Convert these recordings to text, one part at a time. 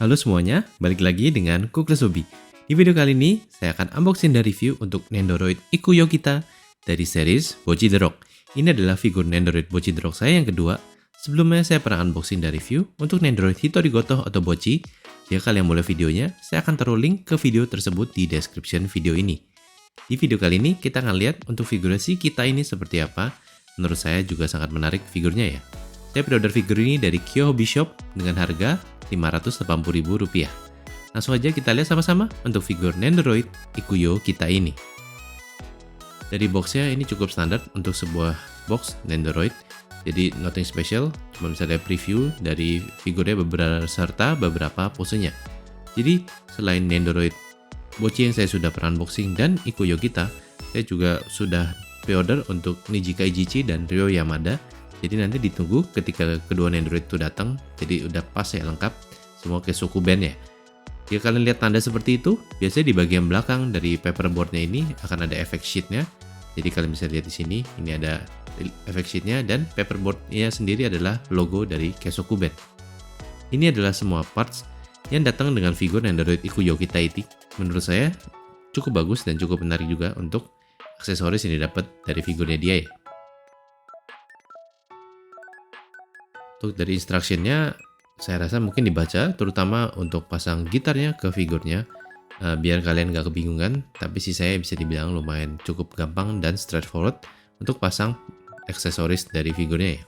Halo semuanya, balik lagi dengan Kukles Hobi. Di video kali ini, saya akan unboxing dan review untuk Nendoroid Ikuyo kita dari series Bocchi the Rock. Ini adalah figur Nendoroid Bocchi the Rock saya yang kedua. Sebelumnya saya pernah unboxing dan review untuk Nendoroid Hitori Goto atau Bocchi. Jika kalian mau lihat videonya, saya akan taruh link ke video tersebut di description video ini. Di video kali ini, kita akan lihat untuk figurasi kita ini seperti apa. Menurut saya juga sangat menarik figurnya ya. Saya pre-order figur ini dari Kyo Hobby Shop dengan harga Rp580.000. Langsung aja kita lihat sama-sama untuk figur Nendoroid Ikuyo kita ini. Dari boxnya ini cukup standar untuk sebuah box Nendoroid. Jadi nothing special, cuma bisa lihat preview dari figurnya serta beberapa posenya. Jadi selain Nendoroid Bocchi yang saya sudah pernah unboxing dan Ikuyo kita, saya juga sudah pre-order untuk Nijika Ijichi dan Ryo Yamada. Jadi nanti ditunggu ketika kedua Nendoroid itu datang. Jadi udah pas ya, lengkap semua ke Shokuben ya. Jika kalian lihat tanda seperti itu, biasanya di bagian belakang dari paperboardnya ini akan ada effect sheetnya. Jadi kalian bisa lihat di sini, ini ada effect sheetnya dan paperboardnya sendiri adalah logo dari Shokuben. Ini adalah semua parts yang datang dengan figur Nendoroid Ikuyo kita ini. Menurut saya cukup bagus dan cukup menarik juga untuk aksesoris yang didapat dari figurnya dia ya. Untuk dari instructionnya, saya rasa mungkin dibaca, terutama untuk pasang gitarnya ke figurnya, biar kalian nggak kebingungan, tapi sisanya bisa dibilang lumayan cukup gampang dan straightforward untuk pasang aksesoris dari figurnya ya.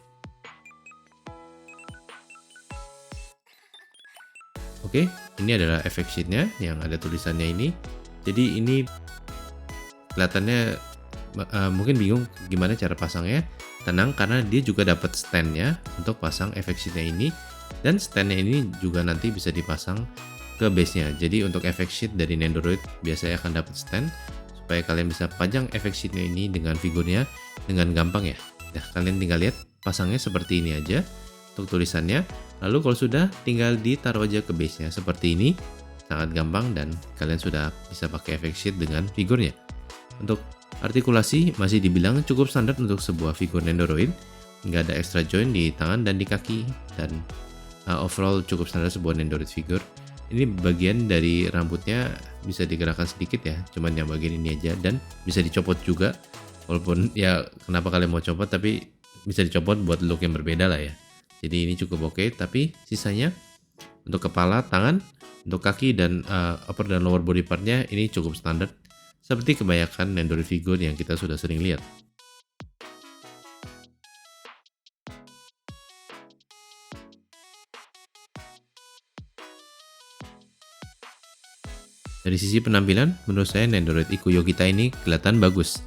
Oke, ini adalah effect sheetnya yang ada tulisannya ini. Jadi ini kelihatannya mungkin bingung gimana cara pasangnya. Tenang, karena dia juga dapat standnya untuk pasang effect sheetnya ini, dan standnya ini juga nanti bisa dipasang ke base-nya. Jadi untuk effect sheet dari Nendoroid biasanya akan dapat stand supaya kalian bisa pajang effect sheetnya ini dengan figurnya dengan gampang ya. Nah, kalian tinggal lihat pasangnya seperti ini aja untuk tulisannya. Lalu kalau sudah, tinggal ditaruh aja ke base-nya seperti ini. Sangat gampang dan kalian sudah bisa pakai effect sheet dengan figurnya. Untuk artikulasi masih dibilang cukup standar untuk sebuah figur Nendoroid, nggak ada extra joint di tangan dan di kaki, dan overall cukup standar sebuah Nendoroid figur. Ini bagian dari rambutnya bisa digerakkan sedikit ya, cuman yang bagian ini aja, dan bisa dicopot juga. Walaupun ya kenapa kalian mau copot, tapi bisa dicopot buat look yang berbeda lah ya. Jadi ini cukup oke, tapi sisanya untuk kepala, tangan, untuk kaki dan upper dan lower body partnya ini cukup standar, seperti kebanyakan Nendoroid figur yang kita sudah sering lihat. Dari sisi penampilan, menurut saya Nendoroid Ikuyo kita ini kelihatan bagus.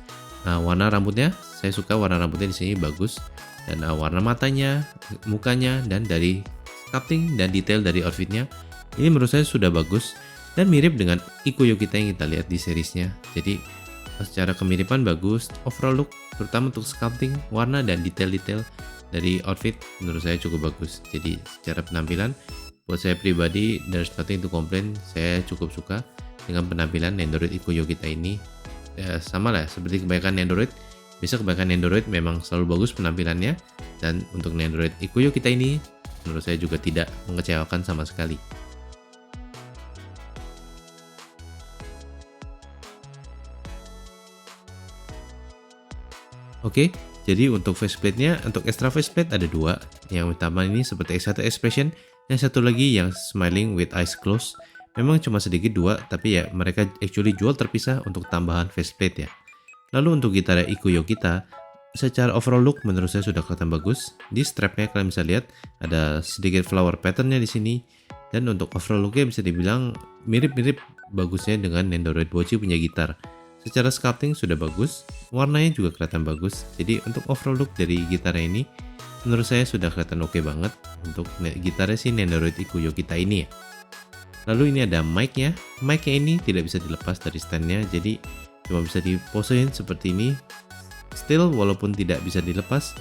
Nah, warna rambutnya, saya suka warna rambutnya di sini bagus, dan warna matanya, mukanya, dan dari sculpting dan detail dari outfitnya, ini menurut saya sudah bagus. Dan mirip dengan Ikuyo kita yang kita lihat di seriesnya. Jadi secara kemiripan bagus, overall look terutama untuk sculpting, warna dan detail-detail dari outfit menurut saya cukup bagus. Jadi secara penampilan buat saya pribadi, there's nothing to complain. Saya cukup suka dengan penampilan Nendoroid Ikuyo kita ini. Ya, sama lah seperti kebanyakan Nendoroid. Bisa kebanyakan Nendoroid memang selalu bagus penampilannya, dan untuk Nendoroid Ikuyo kita ini menurut saya juga tidak mengecewakan sama sekali. Oke, jadi untuk faceplate-nya, untuk extra faceplate ada dua. Yang utama ini seperti satu expression, yang satu lagi yang smiling with eyes closed. Memang cuma sedikit dua, tapi ya mereka actually jual terpisah untuk tambahan faceplate ya. Lalu untuk gitar Ikuyo kita, secara overall look menurut saya sudah kelihatan bagus. Di strapnya kalian bisa lihat ada sedikit flower patternnya di sini. Dan untuk overall looknya bisa dibilang mirip-mirip bagusnya dengan Nendoroid Bocchi punya gitar. Secara sculpting sudah bagus, warnanya juga kelihatan bagus. Jadi untuk overall look dari gitarnya ini, menurut saya sudah kelihatan oke banget untuk gitarnya si Nendoroid Ikuyo kita ini ya. Lalu ini ada mic-nya. Mic-nya ini tidak bisa dilepas dari stand-nya, jadi cuma bisa diposein seperti ini. Still, walaupun tidak bisa dilepas,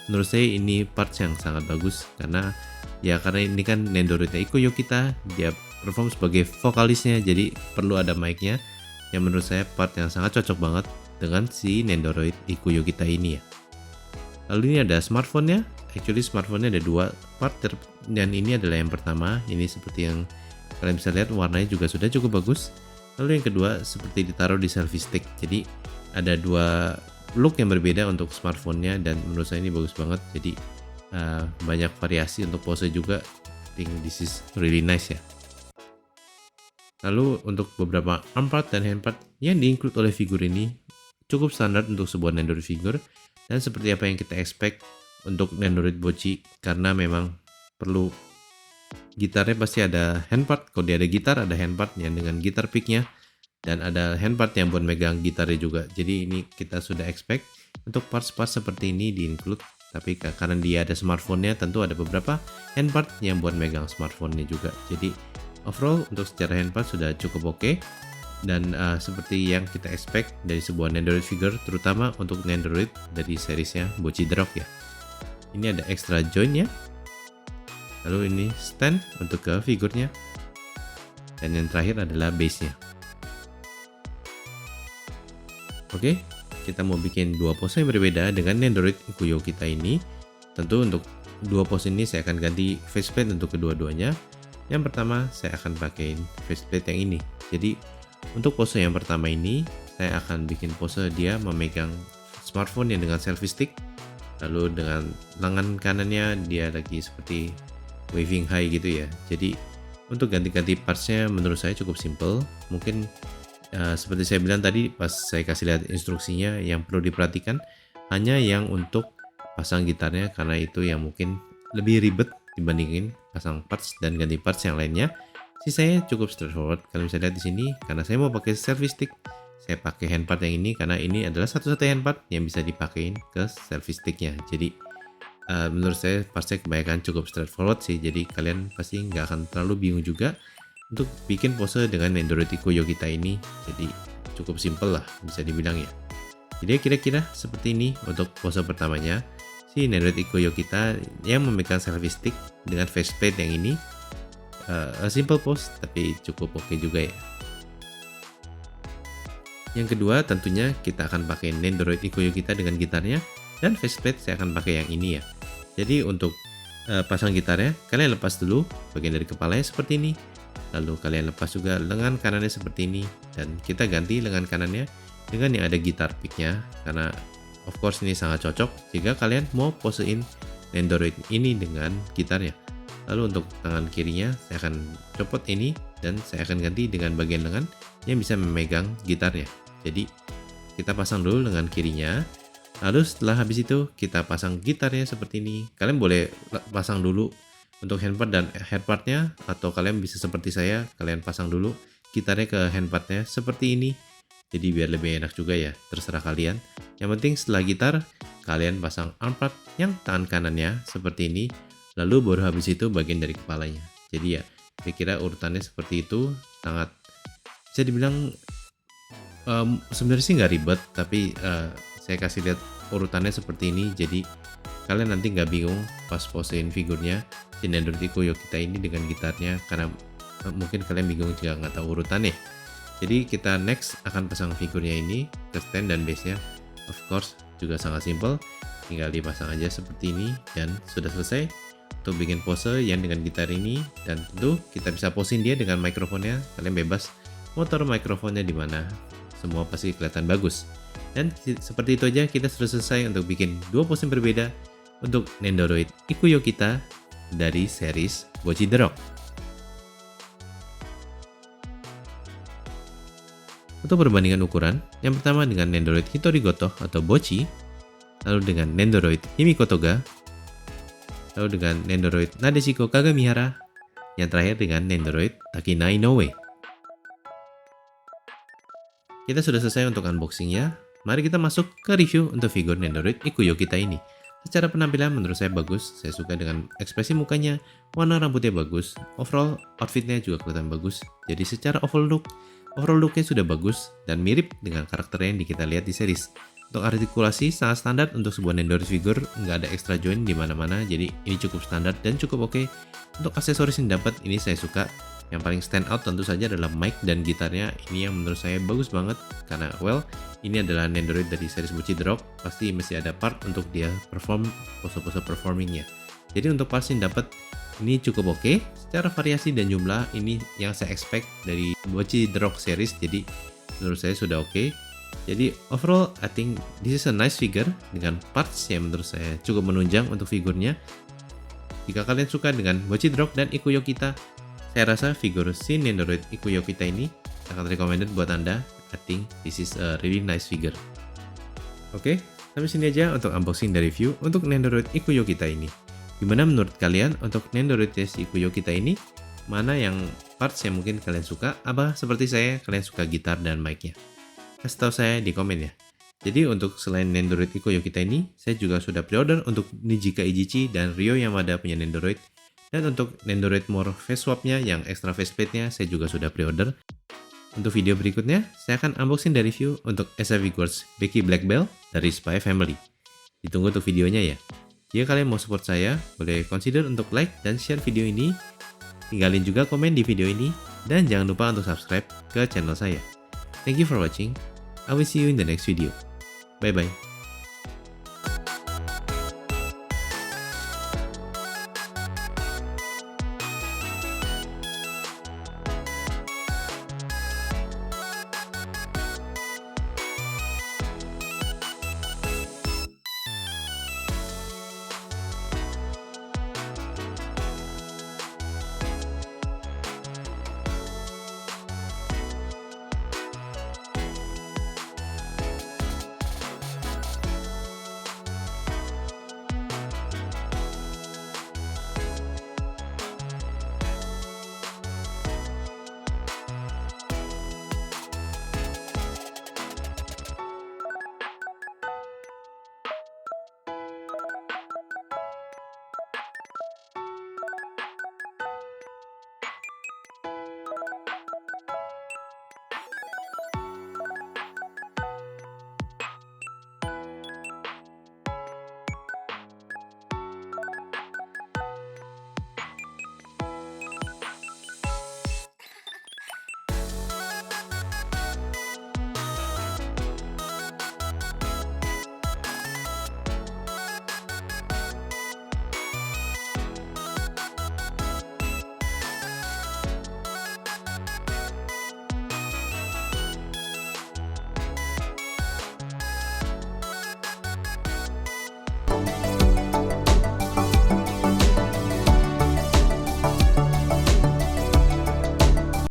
menurut saya ini parts yang sangat bagus karena ini kan Nendoroid Ikuyo kita, dia perform sebagai vokalisnya, jadi perlu ada mic-nya. Yang menurut saya part yang sangat cocok banget dengan si Nendoroid Ikuyo kita ini ya. Lalu ini ada smartphone-nya. Actually smartphone-nya ada dua part, dan ini adalah yang pertama. Ini seperti yang Kalian bisa lihat warnanya juga sudah cukup bagus. Lalu yang kedua seperti ditaruh di selfie stick. Jadi ada dua look yang berbeda untuk smartphone-nya dan menurut saya ini bagus banget. Jadi banyak variasi untuk pose juga. I think this is really nice ya. Lalu untuk beberapa arm part dan hand part yang di-include oleh figur ini cukup standar untuk sebuah Nendoroid figure dan seperti apa yang kita expect untuk Nendoroid Bochi, karena memang perlu gitarnya pasti ada hand part. Kalau dia ada gitar, ada hand part yang dengan gitar picknya dan ada hand part yang buat megang gitarnya juga. Jadi ini kita sudah expect untuk parts-parts seperti ini di-include. Tapi karena dia ada smartphone-nya, tentu ada beberapa hand part yang buat megang smartphone-nya juga. Jadi overall untuk secara hand part sudah cukup oke. Dan seperti yang kita expect dari sebuah Nendoroid figure, terutama untuk Nendoroid dari seriesnya Bochi The Rock ya. Ini ada extra joint-nya. Lalu ini stand untuk ke figurnya. Dan yang terakhir adalah base-nya. Oke, kita mau bikin dua pose yang berbeda dengan Nendoroid Ikuyo kita ini. Tentu untuk dua pose ini saya akan ganti faceplate untuk kedua-duanya. Yang pertama saya akan pakai faceplate yang ini. Jadi untuk pose yang pertama ini saya akan bikin pose dia memegang smartphone yang dengan selfie stick. Lalu dengan lengan kanannya dia lagi seperti waving high gitu ya. Jadi untuk ganti-ganti partsnya menurut saya cukup simple. Mungkin seperti saya bilang tadi pas saya kasih lihat instruksinya, yang perlu diperhatikan hanya yang untuk pasang gitarnya, karena itu yang mungkin lebih ribet dibandingin pasang parts dan ganti parts yang lainnya. Sisanya cukup straightforward. Kalian bisa lihat di sini, karena saya mau pakai selfie stick, saya pakai hand part yang ini karena ini adalah satu-satunya hand part yang bisa dipakein ke selfie sticknya. Jadi menurut saya partsnya kebanyakan cukup straightforward sih. Jadi kalian pasti nggak akan terlalu bingung juga untuk bikin pose dengan Nendoroid Ikuyo kita ini. Jadi cukup simple lah bisa dibilang ya. Jadi kira-kira seperti ini untuk pose pertamanya si Nendoroid Ikuyo kita yang memegang selfie stick dengan faceplate yang ini. A simple pose tapi cukup oke juga ya. Yang kedua tentunya kita akan pakai Nendoroid Ikuyo kita dengan gitarnya, dan faceplate saya akan pakai yang ini ya. Jadi untuk pasang gitarnya kalian lepas dulu bagian dari kepalanya seperti ini. Lalu kalian lepas juga lengan kanannya seperti ini, dan kita ganti lengan kanannya dengan yang ada gitar picknya, karena of course ini sangat cocok jika kalian mau posein Nendoroid ini dengan gitarnya. Lalu untuk tangan kirinya saya akan copot ini dan saya akan ganti dengan bagian lengan yang bisa memegang gitarnya. Jadi kita pasang dulu lengan kirinya. Lalu setelah habis itu kita pasang gitarnya seperti ini. Kalian boleh pasang dulu untuk handpart dan headpartnya, atau kalian bisa seperti saya, kalian pasang dulu gitarnya ke handpartnya seperti ini. Jadi biar lebih enak juga ya, terserah kalian. Yang penting setelah gitar kalian pasang armpart yang tangan kanannya seperti ini. Lalu baru habis itu bagian dari kepalanya. Jadi ya, saya kira urutannya seperti itu. Sangat bisa dibilang sebenarnya sih nggak ribet, tapi saya kasih lihat urutannya seperti ini. Jadi kalian nanti nggak bingung pas posein figurnya si Nendoroid Ikuyo kita ini dengan gitarnya, karena mungkin kalian bingung jika nggak tahu urutannya. Jadi kita next akan pasang figurnya ini ke stand dan base-nya. Of course juga sangat simple, tinggal dipasang aja seperti ini dan sudah selesai untuk bikin pose yang dengan gitar ini. Dan tentu kita bisa posein dia dengan mikrofonnya. Kalian bebas mau taruh mikrofonnya di mana, semua pasti kelihatan bagus. Dan seperti itu aja kita sudah selesai untuk bikin dua pose yang berbeda untuk Nendoroid Ikuyo kita dari series Bochi The Rock. Untuk perbandingan ukuran, yang pertama dengan Nendoroid Hitori Goto atau Bochi, lalu dengan Nendoroid Himiko Toga, lalu dengan Nendoroid Nadeshiko Kagamihara, yang terakhir dengan Nendoroid Takina Inoue. Kita sudah selesai untuk unboxingnya. Mari kita masuk ke review untuk figur Nendoroid Ikuyo kita ini. Secara penampilan menurut saya bagus, saya suka dengan ekspresi mukanya, warna rambutnya bagus, overall outfitnya juga kelihatan bagus. Jadi secara overall looknya sudah bagus dan mirip dengan karakter yang kita lihat di series. Untuk artikulasi sangat standar untuk sebuah Nendoroid figure, nggak ada extra joint di mana-mana, jadi ini cukup standar dan cukup oke. Untuk aksesoris yang dapat, ini saya suka. Yang paling stand out tentu saja adalah mic dan gitarnya. Ini yang menurut saya bagus banget karena ini adalah Nendoroid dari series Bochi The Rock, pasti mesti ada part untuk dia perform pose-pose performingnya. Jadi untuk parts yang dapat Ini cukup oke. Secara variasi dan jumlah ini yang saya expect dari Bochi The Rock series, jadi menurut saya sudah oke. Jadi overall I think this is a nice figure dengan parts yang menurut saya cukup menunjang untuk figurnya. Jika kalian suka dengan Bochi The Rock dan Ikuyo kita, saya rasa figur Shin Nendoroid Ikuyo kita ini sangat recommended buat Anda. I think this is a really nice figure. Oke, sampai sini aja untuk unboxing dan review untuk Nendoroid Ikuyo kita ini. Gimana menurut kalian untuk Nendoroid Ikuyo kita ini? Mana yang parts yang mungkin kalian suka? Apa seperti saya, kalian suka gitar dan mic-nya? Kasih tahu saya di komen ya. Jadi untuk selain Nendoroid Ikuyo kita ini, saya juga sudah pre-order untuk Nijika Ijichi dan Ryo Yamada punya Nendoroid. Dan untuk Nendoroid More face swap-nya yang extra faceplate-nya saya juga sudah pre-order. Untuk video berikutnya, saya akan unboxing dan review untuk SF Figures Becky Black Belt dari Spy Family. Ditunggu untuk videonya ya. Jika kalian mau support saya, boleh consider untuk like dan share video ini. Tinggalin juga komen di video ini, dan jangan lupa untuk subscribe ke channel saya. Thank you for watching. I will see you in the next video. Bye bye.